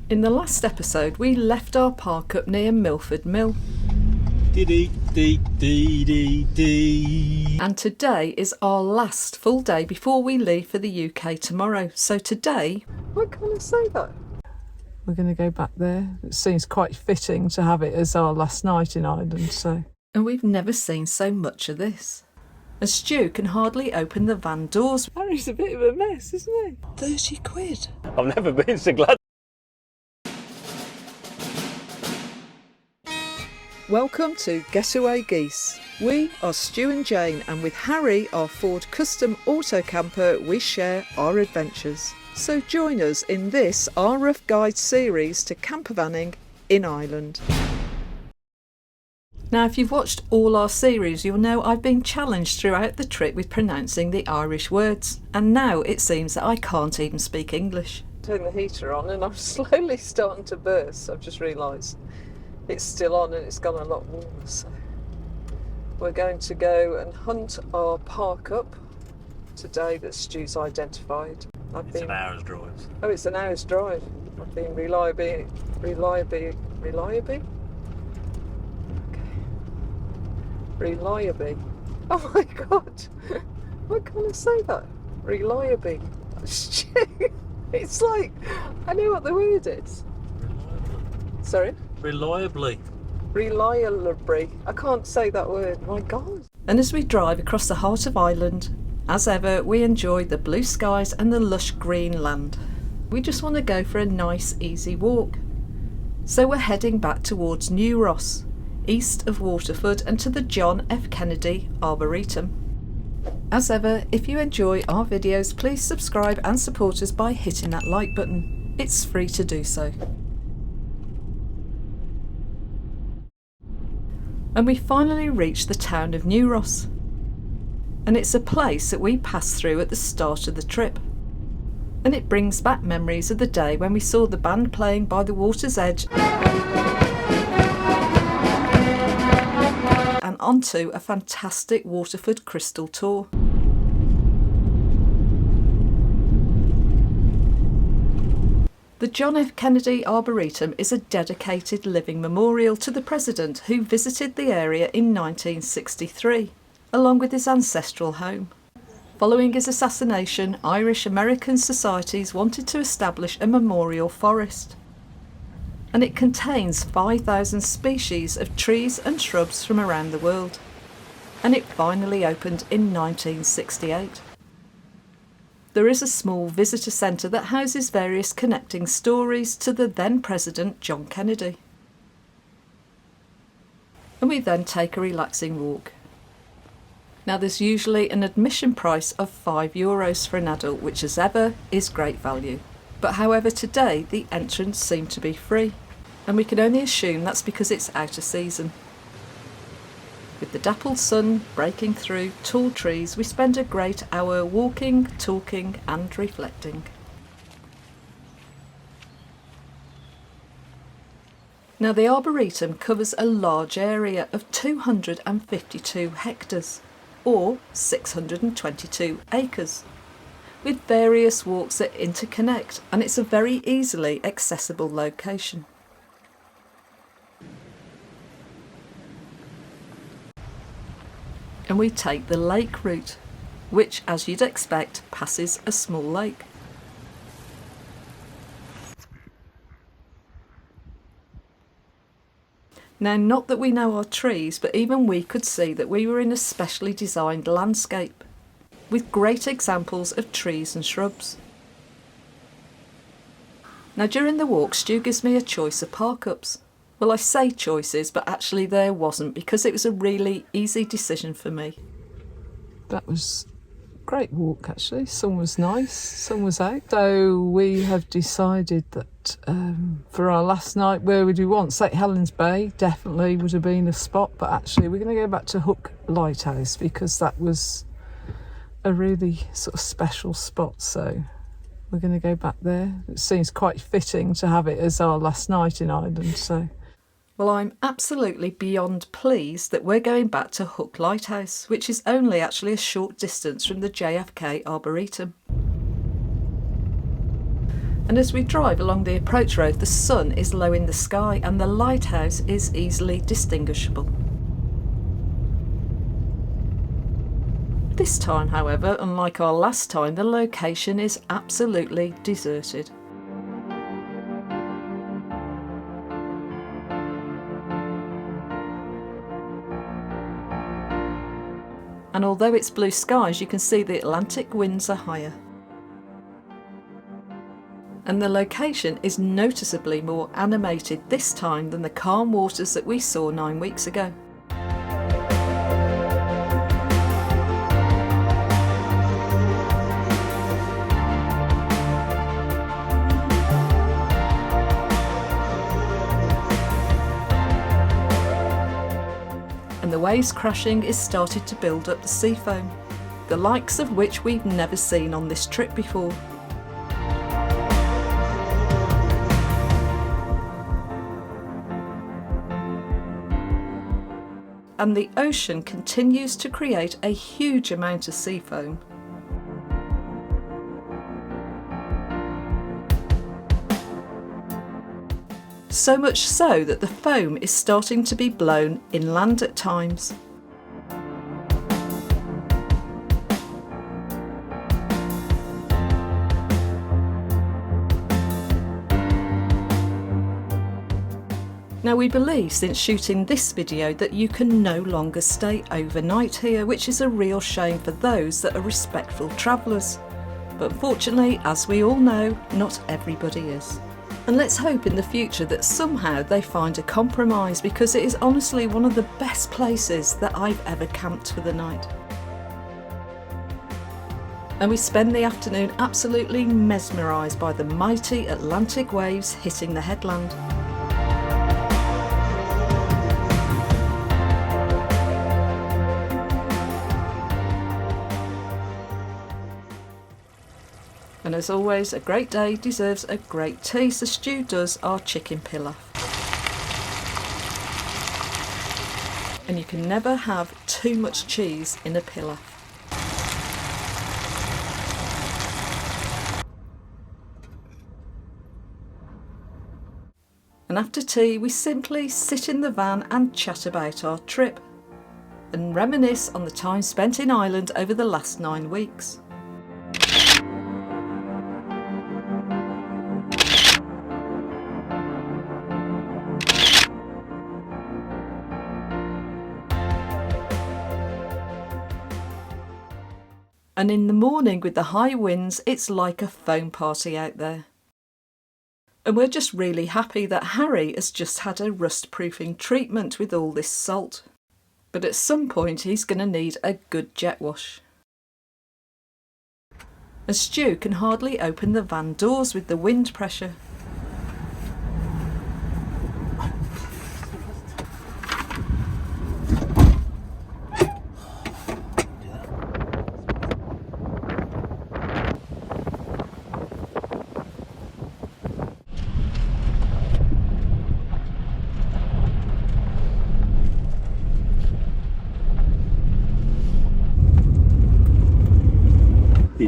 In the last episode, we left our park up near Milford Mill. And today is our last full day before we leave for the UK tomorrow. So today... Why can't I say that? We're going to go back there. It seems quite fitting to have it as our last night in Ireland, so... And we've never seen so much of this. And Stu can hardly open the van doors. Harry's a bit of a mess, isn't he? 30 quid. I've never been so glad. Welcome to GetawayGeese. We are Stu and Jane, and with Harry, our Ford Custom Auto Camper, we share our adventures. So join us in this, our Rough Guide series to campervanning in Ireland. Now, if you've watched all our series, you'll know I've been challenged throughout the trip with pronouncing the Irish words, and now it seems that I can't even speak English. Turn the heater on and I'm slowly starting to burst. I've just realised it's still on and it's gone a lot warmer, so we're going to go and hunt our park up today that Stu's identified. An hour's drive. Oh, it's an hour's drive. I've been reliably. Okay. Reliably. Oh my god. Why can't I say that? Reliably. It's like, I know what the word is. Sorry? Reliably. Reliably. I can't say that word. My God. And as we drive across the heart of Ireland, as ever, we enjoy the blue skies and the lush green land. We just want to go for a nice, easy walk. So we're heading back towards New Ross, east of Waterford, and to the John F Kennedy Arboretum. As ever, if you enjoy our videos, please subscribe and support us by hitting that like button. It's free to do so. And we finally reached the town of New Ross. And it's a place that we passed through at the start of the trip. And it brings back memories of the day when we saw the band playing by the water's edge and onto a fantastic Waterford crystal tour. The John F Kennedy Arboretum is a dedicated living memorial to the President who visited the area in 1963, along with his ancestral home. Following his assassination, Irish-American societies wanted to establish a memorial forest. And it contains 5,000 species of trees and shrubs from around the world. And it finally opened in 1968. There is a small visitor centre that houses various connecting stories to the then President John Kennedy. And we then take a relaxing walk. Now there's usually an admission price of €5 for an adult, which as ever is great value. But however today the entrance seemed to be free, and we can only assume that's because it's out of season. With the dappled sun breaking through tall trees, we spend a great hour walking, talking and reflecting. Now the Arboretum covers a large area of 252 hectares, or 622 acres, with various walks that interconnect, and it's a very easily accessible location. And we take the lake route, which, as you'd expect, passes a small lake. Now, not that we know our trees, but even we could see that we were in a specially designed landscape, with great examples of trees and shrubs. Now, during the walk, Stu gives me a choice of park-ups. Well, I say choices, but actually there wasn't, because it was a really easy decision for me. That was a great walk, actually. Sun was nice, sun was out. So we have decided that for our last night, where would we want? St Helens Bay definitely would have been a spot, but actually we're going to go back to Hook Lighthouse because that was a really sort of special spot. So we're going to go back there. It seems quite fitting to have it as our last night in Ireland, so... Well, I'm absolutely beyond pleased that we're going back to Hook Lighthouse, which is only actually a short distance from the JFK Arboretum. And as we drive along the approach road, the sun is low in the sky and the lighthouse is easily distinguishable. This time, however, unlike our last time, the location is absolutely deserted. And although it's blue skies, you can see the Atlantic winds are higher. And the location is noticeably more animated this time than the calm waters that we saw 9 weeks ago. And the waves crashing is started to build up the sea foam, the likes of which we've never seen on this trip before. And the ocean continues to create a huge amount of sea foam. So much so that the foam is starting to be blown inland at times. Now we believe since shooting this video that you can no longer stay overnight here, which is a real shame for those that are respectful travellers. But unfortunately, as we all know, not everybody is. And let's hope in the future that somehow they find a compromise, because it is honestly one of the best places that I've ever camped for the night. And we spend the afternoon absolutely mesmerised by the mighty Atlantic waves hitting the headland. And as always, a great day deserves a great tea, so Stu does our chicken pilaf. And you can never have too much cheese in a pilaf. And after tea, we simply sit in the van and chat about our trip and reminisce on the time spent in Ireland over the last 9 weeks. And in the morning with the high winds, it's like a foam party out there. And we're just really happy that Harry has just had a rust proofing treatment with all this salt. But at some point he's going to need a good jet wash. And Stu can hardly open the van doors with the wind pressure.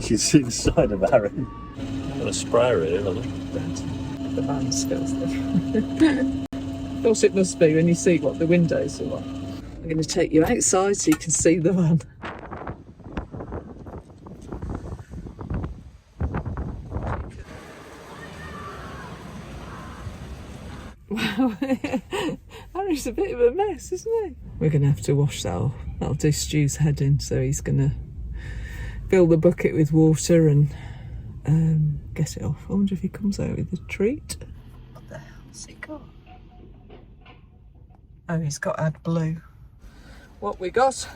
She's inside of Harry. I'm going to spray her here, I think. The van smells different. Of course it must be when you see what the windows are like. I'm going to take you outside so you can see the van. Wow, Harry's a bit of a mess, isn't he? We're going to have to wash that off. That'll do Stu's head in, so he's going to fill the bucket with water and get it off. I wonder if he comes out with a treat. What the hell's he got? Oh, he's got AdBlue. What we got?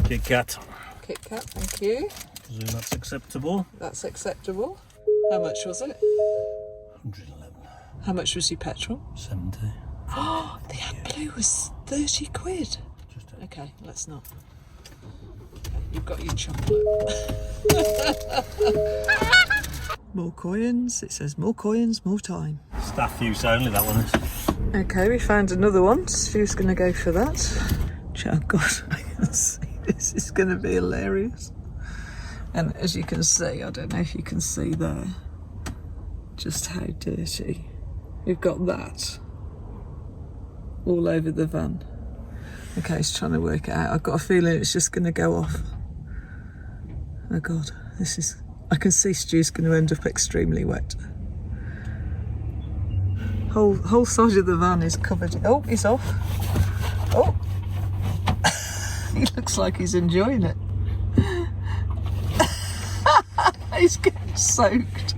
Kit Kat. Kit Kat, thank you. Presume that's acceptable. That's acceptable. How much was it? 111. How much was your petrol? 70. Oh, the AdBlue was 30 quid. Okay, let's not. You've got your chocolate. More coins. It says more coins, more time. Staff use only, that one is. Okay, we found another one. Stu's going to go for that. Oh God, I can see this is going to be hilarious. And as you can see, I don't know if you can see there, just how dirty. We've got that all over the van. Okay, he's trying to work it out. I've got a feeling it's just going to go off. Oh God, this is... I can see Stu's going to end up extremely wet. Whole side of the van is covered. Oh, he's off. Oh, he looks like he's enjoying it. He's getting soaked.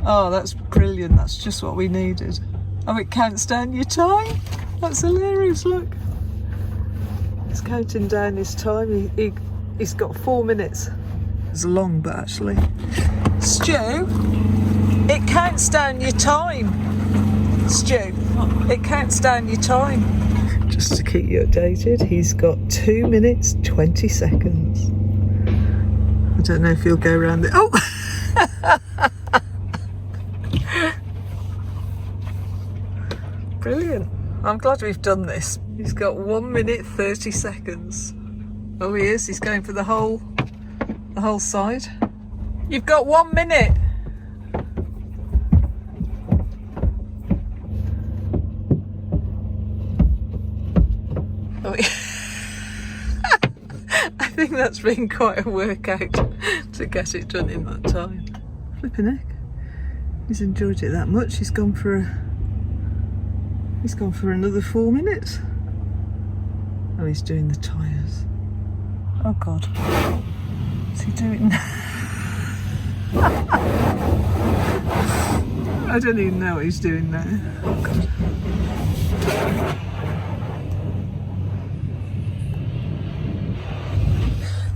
Oh, that's brilliant. That's just what we needed. Oh, it counts down your time. That's hilarious, look. It's counting down his time. He's got 4 minutes. It's long, but actually... Stu, it counts down your time. Stu, it counts down your time. Just to keep you updated, he's got 2 minutes, 20 seconds. I don't know if he'll go around the... Oh! Brilliant. I'm glad we've done this. He's got 1 minute, 30 seconds. Oh, he is. He's going for the whole side. You've got 1 minute. Oh, I think that's been quite a workout to get it done in that time. Flipping heck. He's enjoyed it that much. He's gone for another 4 minutes. Oh, he's doing the tyres. Oh God. What's he doing? I don't even know what he's doing now. Oh God.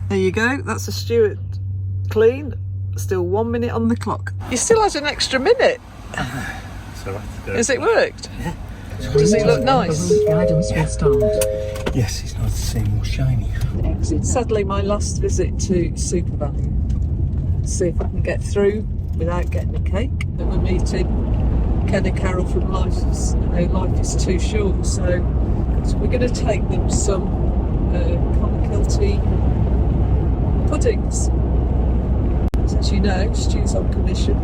There you go, that's a Stuart clean. Still 1 minute on the clock. You still had an extra minute. It's all right. Has it worked? Yeah. Does he look nice? Guidance will start. Yes, he's nice to see more shiny. Exit. Sadly, my last visit to Super Value. See if I can get through without getting a cake. And we're meeting Ken and Carol from Life is Too Short, so we're going to take them some Clonakilty puddings. As you know, Stu's on commission.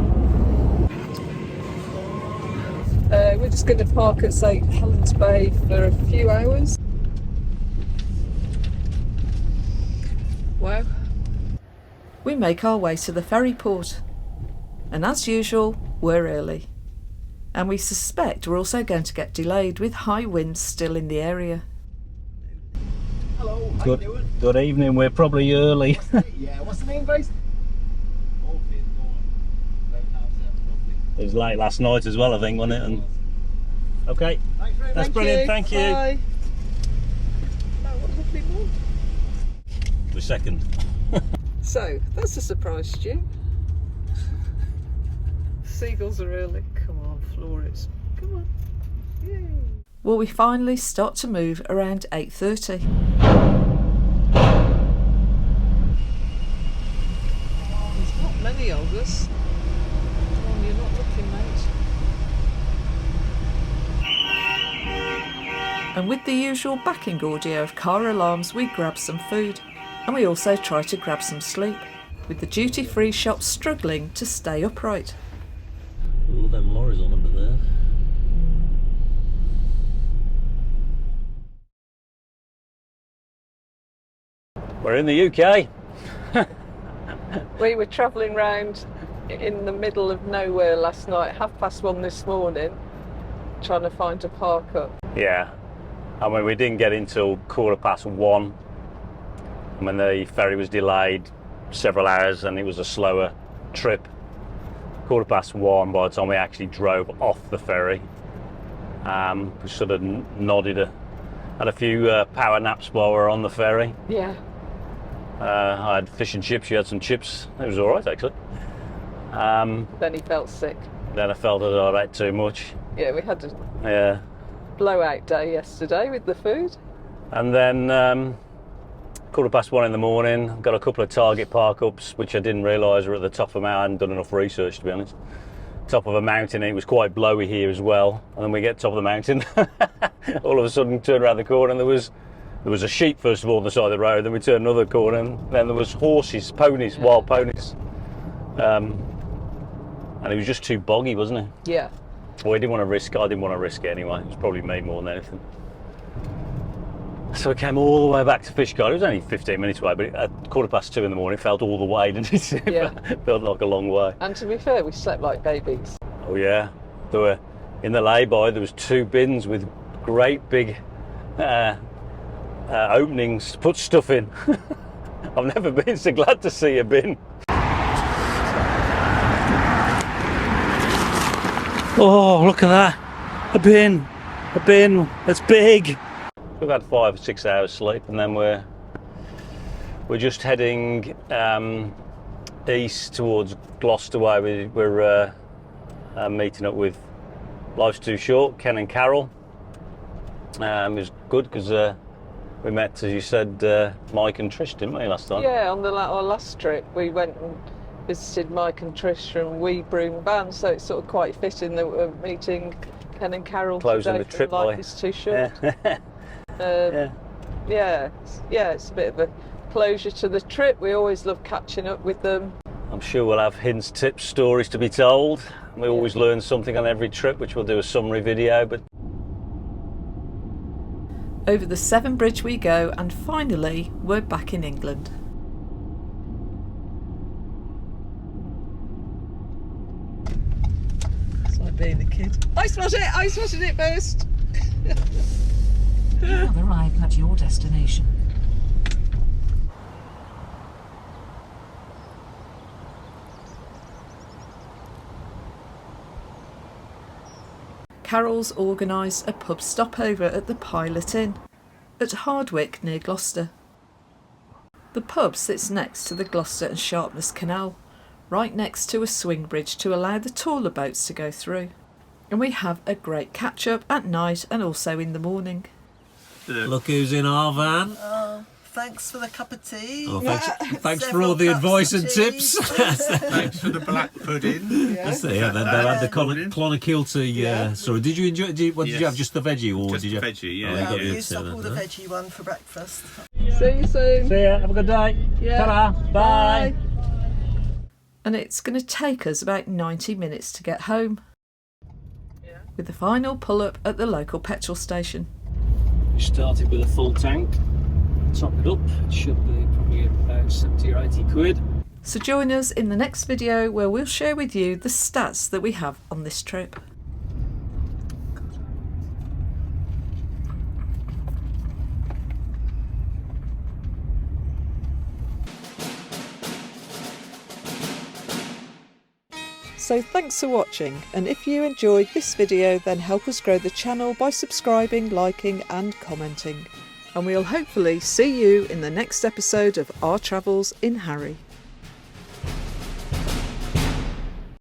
We're just going to park at St Helens Bay for a few hours. Wow. We make our way to the ferry port, and as usual, we're early. And we suspect we're also going to get delayed with high winds still in the area. Hello, how you doing? Good evening, we're probably early. Yeah, what's the name, guys? It was late last night as well, I think, wasn't it? And okay, that's brilliant, thank you. Bye. Oh, what a lovely morning. The second. So, that's a surprise, Stu. Seagulls are early. Come on, Flores. Come on. Yay. Well, we finally start to move around 8:30. There's not many of us. Come on, you're not looking, mate. And with the usual backing audio of car alarms, we grab some food. And we also try to grab some sleep, with the duty-free shop struggling to stay upright. All them lorries on over there. We're in the UK. We were travelling round in the middle of nowhere last night, 1:30 this morning, trying to find a park up. Yeah, I mean we didn't get in till 1:15. And when the ferry was delayed several hours and it was a slower trip, 1:15 by the time we actually drove off the ferry. We sort of nodded, had a few power naps while we were on the ferry. Yeah. I had fish and chips, you had some chips, it was alright actually. Then he felt sick. Then I felt that I'd ate too much. Yeah, we had a blowout day yesterday with the food. And then 1:15 in the morning, got a couple of target park-ups, which I didn't realise were at the top of a mountain. I hadn't done enough research, to be honest. Top of a mountain, it was quite blowy here as well. And then we get top of the mountain, all of a sudden turn around the corner and there was a sheep first of all on the side of the road, then we turned another corner and then there was horses, ponies, wild ponies. and it was just too boggy, wasn't it? Yeah. Well, I didn't want to risk it. I didn't want to risk it anyway. It was probably me more than anything. So I came all the way back to Fishguard. It was only 15 minutes away, but at 2:15 in the morning, it felt all the way, didn't it? Yeah. It felt like a long way. And to be fair, we slept like babies. Oh yeah, there were, in the lay-by, there was 2 bins with great big openings to put stuff in. I've never been so glad to see a bin. Oh, look at that, a bin that's big. We've had 5 or 6 hours sleep, and then we're just heading east towards Gloucester way. We're meeting up with Life's Too Short, Ken and Carol. It was good because we met, as you said, Mike and Trish, didn't we, last time? Yeah, on our last trip we went and visited Mike and Trish from Wee Broom Band, so it's sort of quite fitting that we're meeting Ken and Carol Closing today the trip from by. Life is Too Short. Yeah. Yeah, it's a bit of a closure to the trip. We always love catching up with them. I'm sure we'll have hints, tips, stories to be told. We always learn something on every trip, which we'll do a summary video. But over the Severn Bridge we go, and finally we're back in England. It's like being a kid. I spotted it first! You have arrived at your destination. Carol's organised a pub stopover at the Pilot Inn at Hardwick near Gloucester. The pub sits next to the Gloucester and Sharpness Canal, right next to a swing bridge to allow the taller boats to go through. And we have a great catch up at night and also in the morning. Look who's in our van. Oh, thanks for the cup of tea. Oh, thanks for Several all the cups advice of and tea. tips. Thanks for the black pudding. That's it, yeah, they had the clonakilty. Sorry, did you enjoy? Did you Yes. have just the veggie, or Just did you? veggie, yeah. Oh, you got I the used up other all the one, veggie one for breakfast. See you soon. see ya, have a good day. Yeah. Ta-ra, bye. And it's going to take us about 90 minutes to get home, with the final pull up at the local petrol station. We started with a full tank, top it up, it should be probably about 70 or 80 quid. So join us in the next video where we'll share with you the stats that we have on this trip. So thanks for watching, and if you enjoyed this video then help us grow the channel by subscribing, liking and commenting. And we'll hopefully see you in the next episode of Our Travels in Harry.